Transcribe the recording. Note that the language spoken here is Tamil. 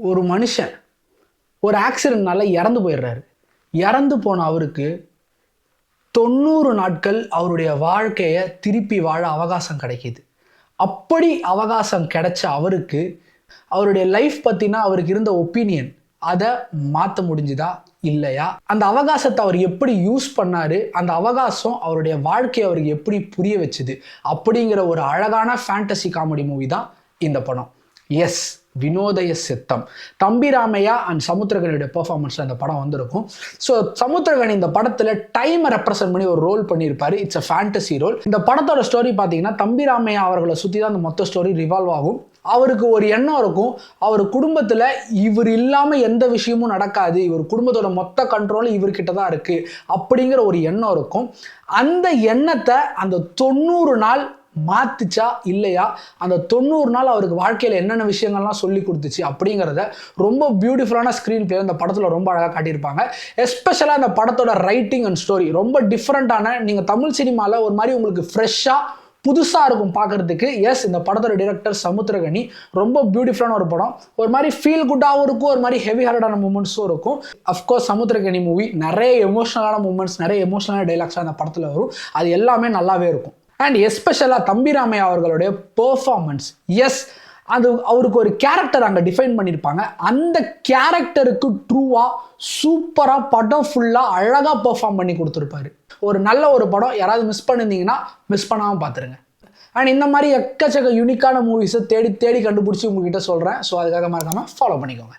ஒரு மனுஷன் ஒரு ஆக்சிடென்ட்னால இறந்து போயிடுறாரு. இறந்து போன அவருக்கு 90 நாட்கள் அவருடைய வாழ்க்கையை திருப்பி வாழ அவகாசம் கிடைக்கிது. அப்படி அவகாசம் கிடைச்ச அவருக்கு அவருடைய லைஃப் பற்றினா அவருக்கு இருந்த ஒப்பீனியன் அதை மாற்ற முடிஞ்சுதா இல்லையா? அந்த அவகாசத்தை அவர் எப்படி யூஸ் பண்ணாரு? அந்த அவகாசம் அவருடைய வாழ்க்கையை அவருக்கு எப்படி புரிய வச்சுது? அப்படிங்கிற ஒரு அழகான ஃபேண்டசி காமெடி மூவி தான் இந்த படம். எஸ், வினோதய சித்தம். தம்பி ராமையா அண்ட் சமுத்திரகனியுடைய பெர்ஃபார்மன்ஸில் இந்த படம் வந்திருக்கும். ஸோ சமுத்திரகனி இந்த படத்தில் டைமை ரெப்ரசென்ட் பண்ணி ஒரு ரோல் பண்ணியிருப்பாரு. It's a fantasy role. இந்த படத்தோட ஸ்டோரி பார்த்தீங்கன்னா தம்பி ராமையா அவர்களை சுற்றி தான் அந்த மொத்த ஸ்டோரி ரிவால்வ் ஆகும். அவருக்கு ஒரு எண்ணம் இருக்கும், அவர் குடும்பத்தில் இவர் இல்லாமல் எந்த விஷயமும் நடக்காது, இவர் குடும்பத்தோட மொத்த கண்ட்ரோல் இவர்கிட்ட தான் இருக்குது அப்படிங்கிற ஒரு எண்ணம் இருக்கும். அந்த எண்ணத்தை அந்த 90 நாள் மாத்துச்சா இல்லையா? அந்த 90 நாள் அவருக்கு வாழ்க்கையில் என்னென்ன விஷயங்கள்லாம் சொல்லி கொடுத்துச்சு அப்படிங்கிறத ரொம்ப பியூட்டிஃபுல்லான ஸ்க்ரீன் பிளே இந்த படத்தில் ரொம்ப அழகாக காட்டியிருப்பாங்க. எஸ்பெஷலாக அந்த படத்தோட ரைட்டிங் அண்ட் ஸ்டோரி ரொம்ப டிஃப்ரெண்ட்டான, நீங்கள் தமிழ் சினிமாவில் ஒரு மாதிரி உங்களுக்கு ஃப்ரெஷ்ஷாக புதுசாக இருக்கும் பார்க்குறதுக்கு. எஸ், இந்த படத்தோட டிரெக்டர் சமுத்திரகனி. ரொம்ப பியூட்டிஃபுல்லான ஒரு படம். ஒரு மாதிரி ஃபீல் குட்டாகவும் இருக்கும், ஒரு மாதிரி ஹெவி ஹார்டான மூமெண்ட்ஸும் இருக்கும். அஃப்கோர்ஸ் சமுத்திரகனி மூவி நிறைய எமோஷனலான மூமெண்ட்ஸ், நிறைய எமோஷனலான டைலாக்ஸ்லாம் அந்த படத்தில் வரும். அது எல்லாமே நல்லாவே இருக்கும். அண்ட் எஸ்பெஷலாக தம்பி ராமையா அவர்களுடைய பெர்ஃபார்மன்ஸ். எஸ், அது அவருக்கு ஒரு கேரக்டர் அங்கே டிஃபைன் பண்ணியிருப்பாங்க. அந்த கேரக்டருக்கு ட்ரூவாக சூப்பராக படம் ஃபுல்லாக அழகாக பெர்ஃபார்ம் பண்ணி கொடுத்துருப்பாரு. ஒரு நல்ல ஒரு படம். யாராவது மிஸ் பண்ணியிருந்தீங்கன்னா மிஸ் பண்ணாமல் பார்த்துருங்க. அண்ட் இந்த மாதிரி எக்கச்சக்க யூனிக்கான மூவிஸை தேடி தேடி கண்டுபிடிச்சி உங்ககிட்ட சொல்கிறேன். ஸோ அதுக்காக மறக்காமல் ஃபாலோ பண்ணிக்கோங்க.